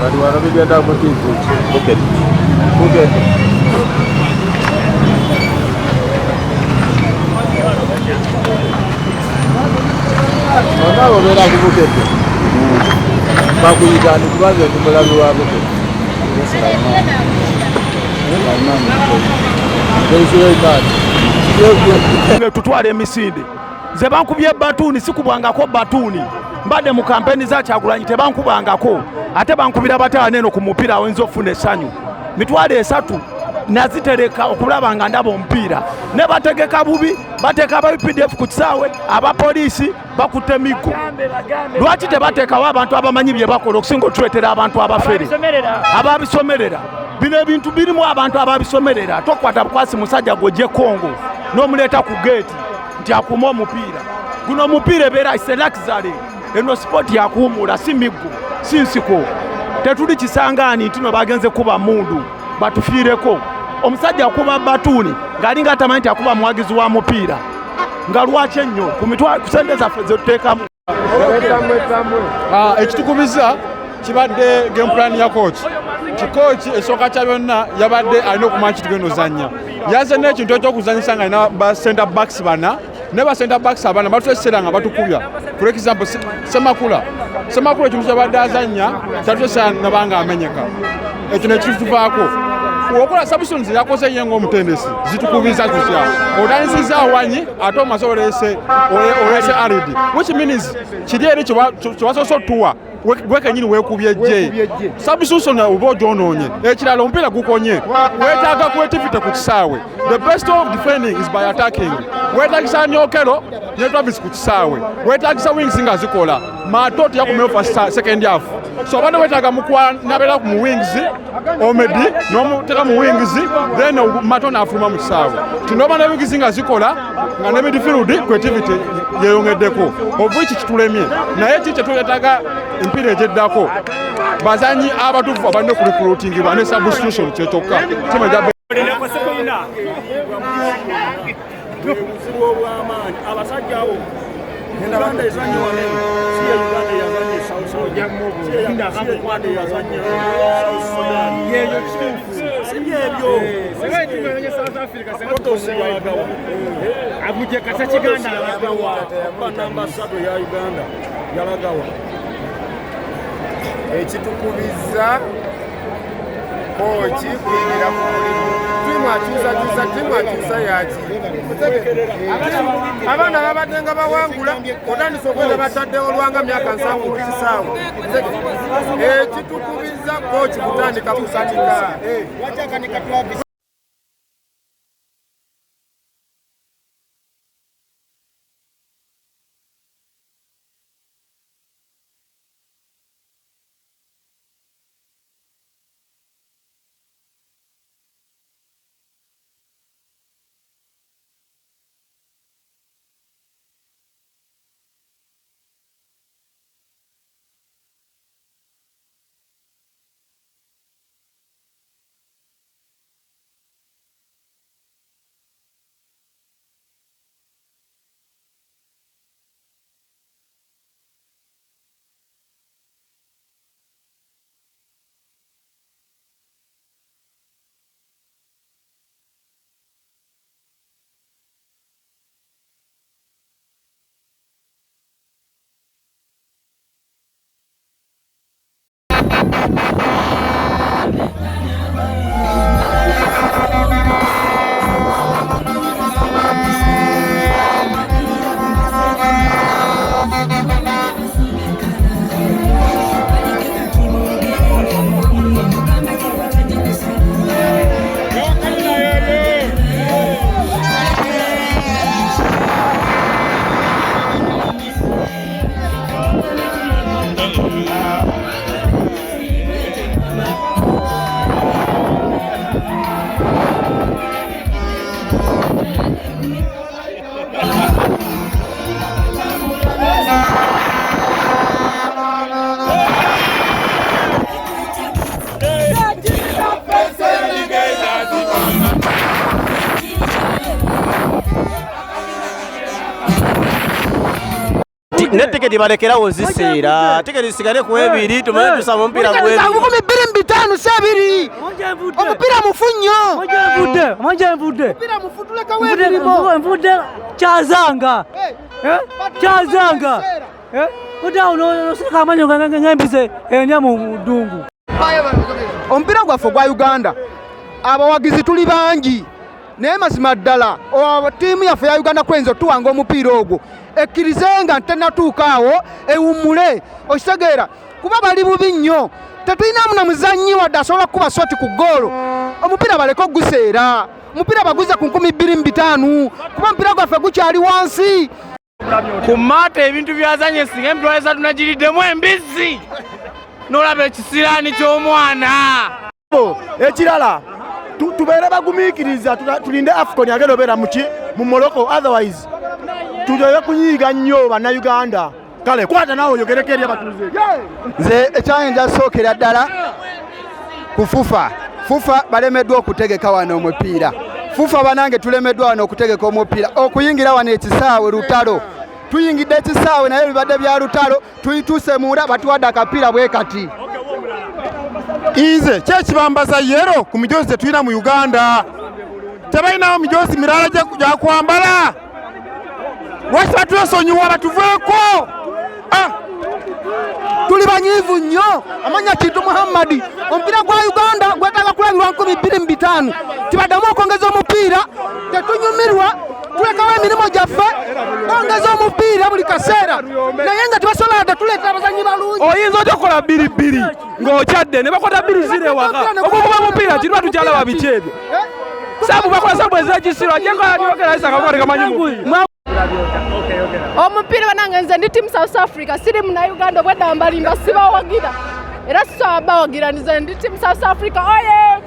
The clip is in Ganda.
bali wano bigenda mutiivu bugende onabo beera ku bugende bakuyigani kubanze nimulabi wa bugende tutwala emisinde nze bankubye batuuni sikubwangako batuuni mbadde mu kampeni za Kyagulanyi tebankubangako ate bankubira bataano eno ku mupiira awenza okufuna essanyu mitwalo 3 nazitereka okulaba nga ndaba omupiira ne bategeka bubi bateeka aba UPDF ku kisaawe abapoliisi bakutte miggo lwaki tebateekawo abantu abamanyi bye bakola okusinga otuleetera abantu abafere ababisomerera bino ebintu birimu abantu ababisomerera tokwata bukwasi musajja gojje Kongo n'omuleeta ku geeti nti akuuma omupiira guno omupiira ebeera iselakizale eno sport yakuwumula si miggo si nsiko tetuli kisangaani nti no bagenze kuba mundu batufiireko omusajja akuba batuuni ng'alinga atamanyi nti akuba muwagizi wa mupiira nga lwaki ennyo ku sente zaffe zetuteekamu ekitukubiza kibadde game plan ya coach kikochi esooka kya byonna yabadde alina okumanya kitugenda ozannya yaze n'ekintu ekyokuzanyisa nga alina ba center backs bana ne ba center backs abana batwesera nga batukubya for example Semakula ekintu kyabadde azannya kyatwesera nabanga amenyeka ekyo nekituvaako okola substitutions yakoze yengo omutendesi zitukubiza tutya odanisiza awanyi ate omaze olese aridi which means kiri eri kiwasoso tuwa gwekenyini weekubye jje substitution oba ojonoonye ekirala omupiira gukonye weetaaga creativity ku kisaawe the best of defending is by attacking weetaagisa Nyokero ne Travis ku kisaawe weetaagisa wings nga zikola Mato tiyakomeo for second half so abana weetaaga mukwanabera mu wings Omedi n'omuteka mu wings then Mato n'afuluma mu kisaawe kino abana wings nga zikola nga ne midfield creativity yeyongeddeko obwiki kitulemye naye kiki tuleetaaga mpira ejeddako bazanyi abatuufu abalina okulikulutingibwa ne substitution kyetokka kimaja abasajja abo Uganda ezannya wano si ya Uganda yazannya South Sudan si ya Uganda yazannya South Sudan yeyo kituufu si byebyo sebeti mwenye South Africa sekoto si yagawa aguje kasa kiganda yagawa bana ambassador ya Uganda yalagawa ekitukubiza kochi kuingira timu akyusa yaki abaana babadde nga bawangula otandisa okwenda bataddewo olwanga myaka 7 ku kisaawe ekitukubiza kochi kutandika kusanika ne tiketi balekerawo ziseera tiketi zisigale ku ebiri tumanye tusaba omupiira gw'ebiri 25 sebiri omupiira mufunyo Manje mvudde kyazanga Uda unosika amanyo ngembize enya mu ddungu. Omupiira gwaffe gwa Uganda abawagizi tuli bangi naye mazima ddala ttiimu yaffe ya Uganda Cranes tuwanga omupiira ogwo ekkirizenga ntennatuukaawo ewummule okitegeera kuba bali bubi nnyo tetulinamu na muzannyi wadde asobola kukuba soti ku ggoolo omupiira baleke oguseera omupiira baguze ku 25 kuba omupiira gwaffe gukyali wansi ku maata ebintu byazanye singa emitwalo 3 nagiriddemu embizzi n'olaba ekisiraani ky'omwana ekirala tubeere bagumiikiriza tulinde AFCON agenda obeera mu Morocco otherwise tuleke kunyiiga nnyo bannayuganda kale kwata naawe oyogereko eri abatuuze nze ekyayinza sookera ddala ku fufa balemeddwa okutegeka wano omupiira fufa banange tulemeddwa wano okutegeka omupiira okuyingira wano ekisaawe lutalo tuyingidde ekisaawe naye bibadde bya lutalo tuyituuse munda batuwadde akapiira bwe kati Inze kyekibambaza yero ku mijozi tetulina mu Uganda tebalinawo mijozi mirala gyakwambala lwaki batwesonyiwa batuveeko tuli banyiivu nnyo amanya Kintu Muhammadi omupiira gwa Uganda gwetaaga kulabirwa 25 tibaddamu okwongeza omupiira tetunyumirwa tulekawo emirimu gyaffe bongeza omupiira buli kaseera naye nga tebasobola dda tuleeta abazannyi balungi oyinza otyokola 2-2 ng'okyadde ne bakwata 2-0 ewaka okukuba omupiira kirwa tukyalaba biki ebyo sabu bakola sabu ezekisiro ajenkola nyokera isanga kukoleka manyi omupiira banange nze ndi timu South Africa siri muna Uganda obwedda mbalimba sibawagira era sibawagira nze ndi timu South Africa oye